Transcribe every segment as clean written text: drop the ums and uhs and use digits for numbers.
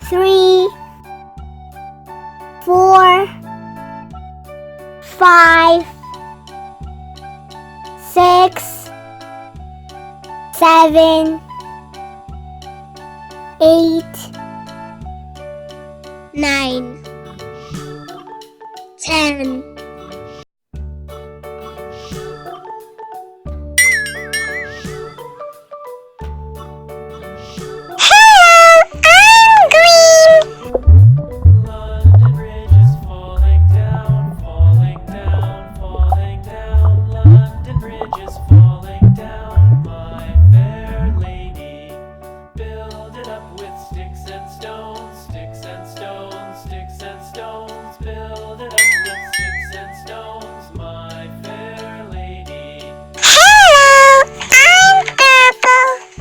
3, 4, 5, 6, 7, 8, 9, 10. London Bridge is falling down, falling down, falling down. London Bridge is falling down, my fair lady. Build it up with sticks and stones, sticks and stones, sticks and stones. Build it up with sticks and stones, my fair lady. Hello, I'm Purple.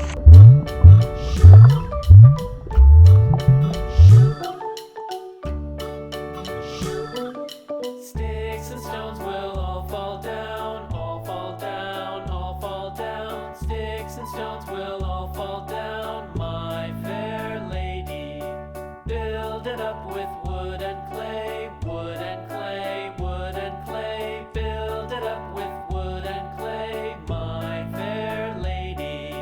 Sticks and stones will all fall down, all fall down, all fall down. Sticks and stones will all fall down, my fair lady. Build it up with wood and clay, wood and clay, wood and clay. Build it up with wood and clay, my fair lady.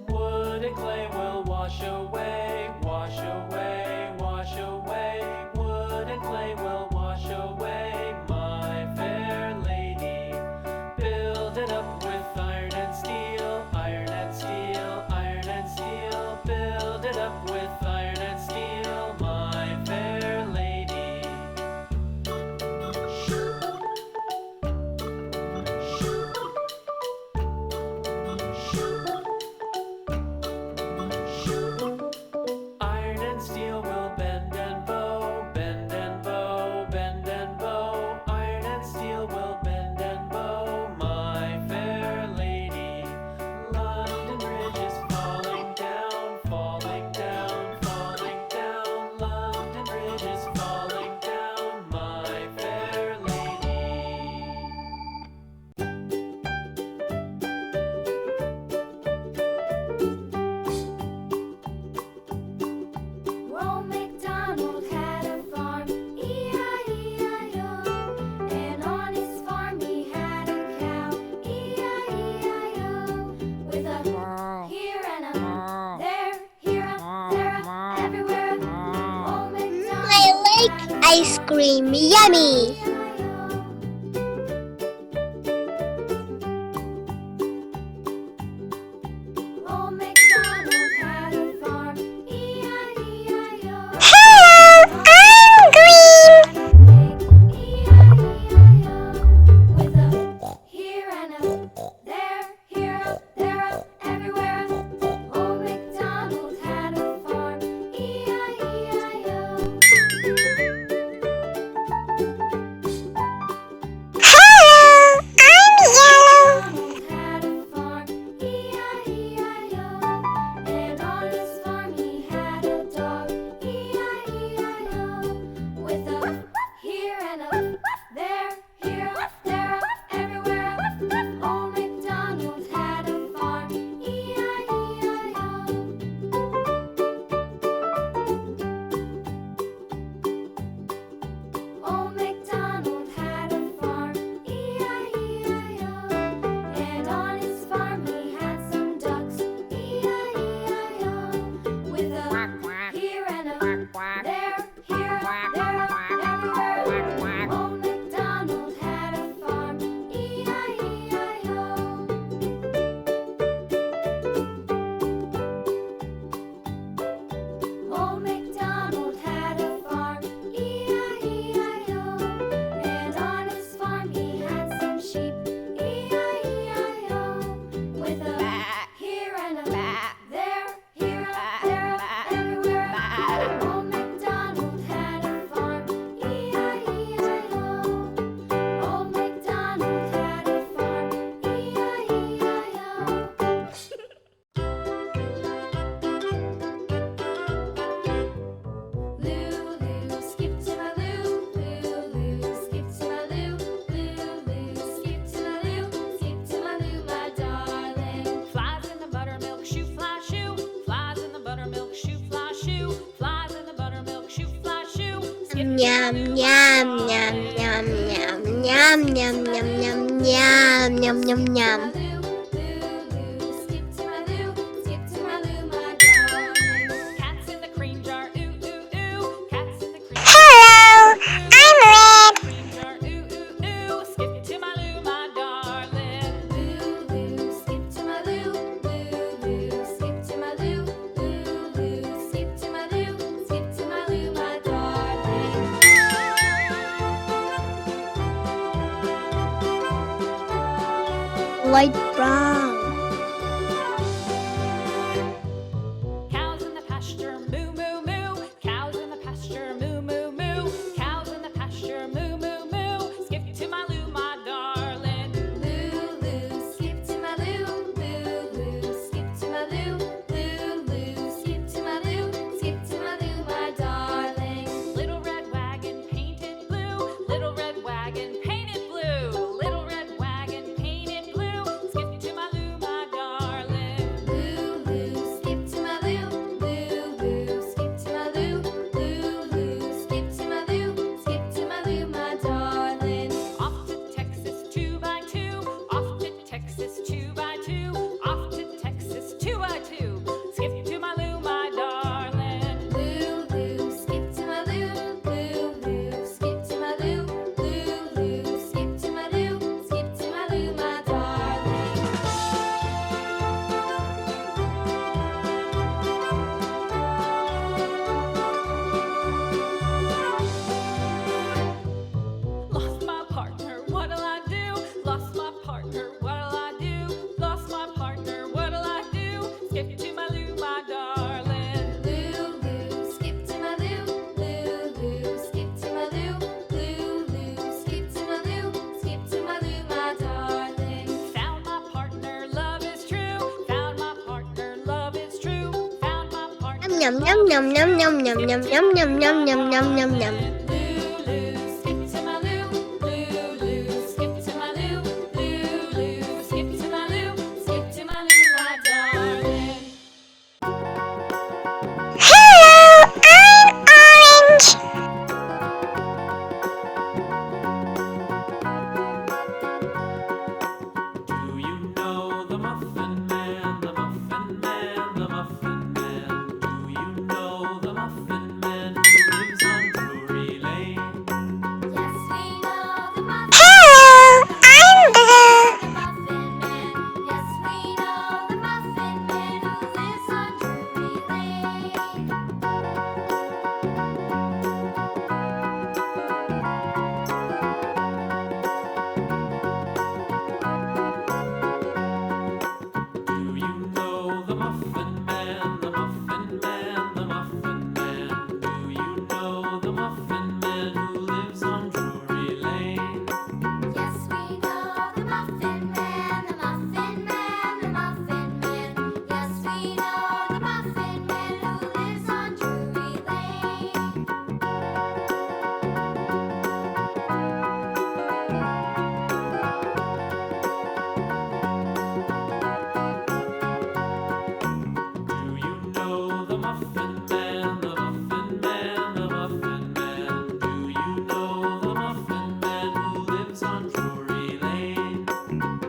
Wood and clay will wash away, wash away, wash away. Wood and clay will wash away, my fair lady. Build it up with iron and steel, iron and steel, iron and steel. Build it up with iron and steel, my fair lady. Iron and steel will bend and bow, bend and bow, bend and bow. Iron and steel will bend and bow, my fair lady. London Bridge is falling down, falling down, falling down. London Bridge is falling down, my fair lady. Old MacDonald had a farm, E-I-E-I-O. And on his farm he had a cow, E-I-E-I-O. With a here and a there, here a, there a, everywhere. Old MacDonald I like ice cream. Yummy. Old MacDonald had a farm, E-I-E-I-O. Hello, I'm Green. E-I-E-I-O. With a here and a there, here a, there a, everywhere. Old MacDonald had a farm, E-I-E-I-O. Yum, yum, yum, yum, yum, yum, yum, yum, yum, yum, yum, yum, yum. Loo, skip to my loo, skip to my loo, my darling. Cats in the cream jar, ooh, ooh, ooh. Cats in the cream jar. Hello, I'm Red. Cream jar, ooh, ooh, ooh. Skip to my loo, my darling. Loo, skip to my loo, skip to my loo, skip to my loo, skip to my loo, my darling. Light brown. Cows in the pasture, moo, moo, moo. Cows in the pasture, moo, moo, moo. Cows in the pasture, moo, moo, moo. Skip to my loo, my darling. Loo, skip to my loo, skip to my loo, skip to my loo, skip to my loo, my darling. Little red wagon painted blue, little red wagon painted blue, little red wagon painted blue. Skip to my loo, my darling. Loo, skip to my loo, skip to my loo, skip to my loo, skip to my loo, my darling. Off to Texas 2x2, off to Texas 2x2, off to Texas 2x2. Skip to my loo, my darling. Loo, skip to my loo, skip to my loo, skip to my loo, skip to my loo, my darling. Lost my partner, what'll I do? Lost my partner, what'll I do? Lost my partner, what'll I do? Skip to my loo, my darling. Loo, skip to my loo, skip to my loo, skip to my loo, skip to my loo, my darling. Found my partner, love is true. Found my partner, love is true. Found my partner. Yum, yum, yum, yum, yum, yum, yum, yum, yum, yum, yum, yum, yum, yum. Skip to my loo, skip to my loo, skip to my loo, skip to my loo, my darling. Hello, I'm Orange. Do you know the Muffin Man, the Muffin Man, the Muffin Man? Do you know the Muffin Man who lives on Drury Lane? Yes, we know the Muffin Hello, I'm Blue. Man. Yes, we know the Muffin Man who lives on Drury Lane. Do you know the Muffin Man, the Muffin Man, the Muffin Man? Do you know the Muffin Man who lives on Drury Lane? Yes, we know the Muffin Man, the Muffin Man, the Muffin Man. Yes, we know the Muffin Man who lives on Drury Lane. Do you know the Muffin Man, the Muffin Man, the Muffin Man? Do you know the Muffin Man who lives on Drury Lane?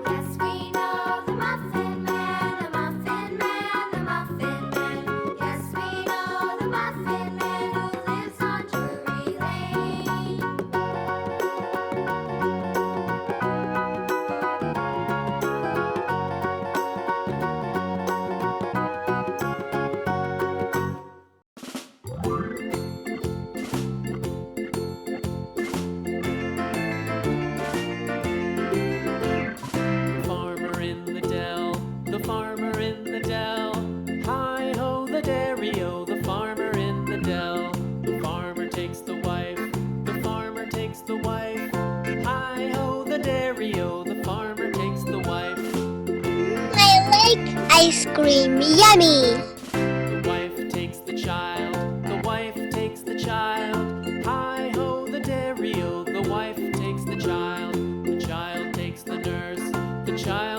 Yes, we know the Muffin Man, the Muffin Man, the Muffin Man. Yes, we know the Muffin Man who lives on Drury Lane. The farmer in the dell, the farmer in the dell. Hi ho, the dairy-o, the farmer in the dell. The farmer takes the wife, the farmer takes the wife. Hi ho, the dairy-o, the farmer takes the wife. I like ice cream. Yummy. The wife takes the child, the wife takes the child. Hi ho, the dairy-o, the wife takes the child. The child takes the nurse, the child